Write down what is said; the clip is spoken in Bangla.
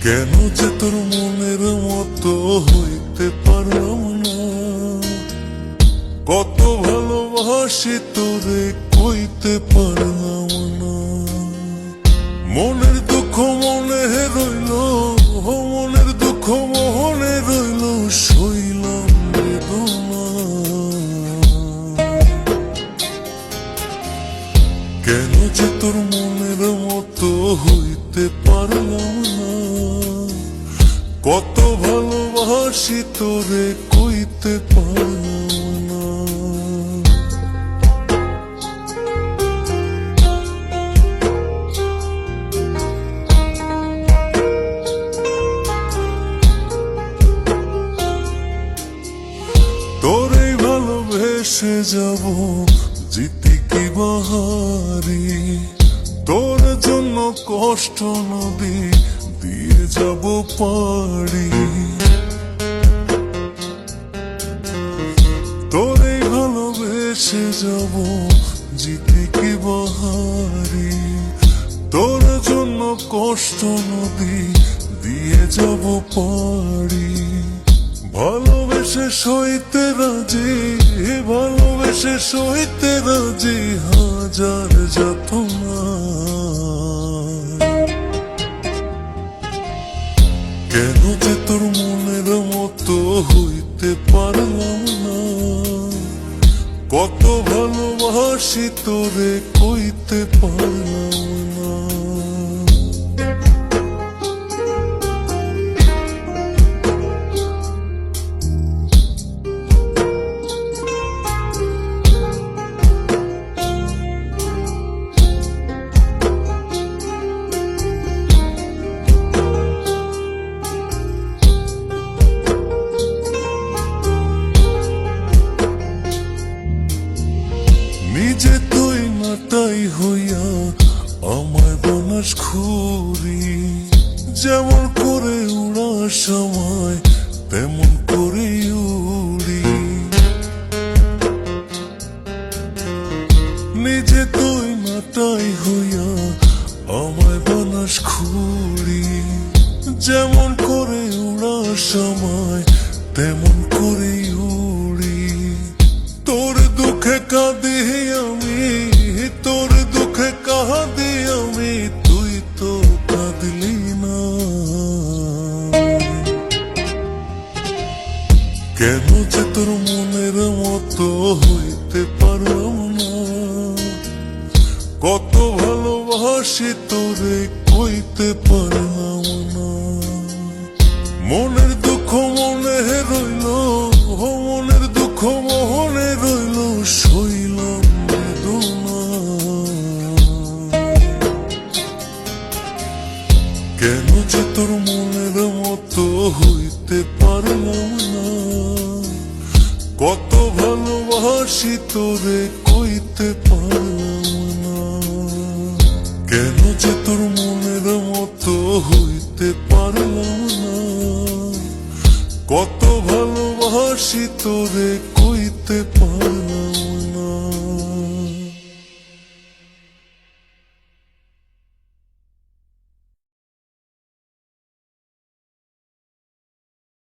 কেন যে তোর মনের মতো হইতে পারলাম না, কত ভালোবাসি তোরে কইতে পারলাম না। মনের দুঃখ মনে রইল, মনের দুঃখ মনে রইল, সইলাম বেদনা। কেন যে তোর মনের মতো হইতে পারলাম না, কত ভালোবাসি তোরে কইতে পারলাম না। তোরে ভালোবেসে যাব জিতি কি বাহারি, তোর জন্য কষ্ট নদী দিয়ে যাব পারি। তোরে ভালোবেসে যাব জিতি কি বাহারি, তোর জন্য কষ্ট নদী দিয়ে যাব পারি। ভালোবেসে সইতে রাজি, ভালোবেসে সইতে রাজি, হাজার যাতনা। কেন যে তোর মনের মতো হইতে পারলাম না, কত ভালোবাসি তোরে কইতে পারলাম না। নিজে তুই নাটাই হইয়া আমায় বানাস খুরি, যেমন করে উড়ার সময় তেমন করে উড়ি। নিজে তুই নাটাই হইয়া আমায় বানাস খুরি, যেমন করে উড়ার সময় তেমন করে উড়ি। তোর দুঃখে কাঁদি আমি, তোর দুঃখে কাঁদি আমি, তুই তো কাঁদলি না। কেন যে তোর মনের মতো হইতে পারলাম না, কত ভালোবাসি তোরে কইতে পারলাম না। মনের দুঃখ মনে রইল, মনের দুঃখ মনে রইল, সইলাম বেদনা। কেন যে তোর মনের মতো হইতে পারলাম না, কত ভালোবাসি তোরে কইতে পারলাম না। কেন যে তোর মনের মতো হইতে পারলাম না, কত ভালোবাসি তোরে কইতে পারলাম না।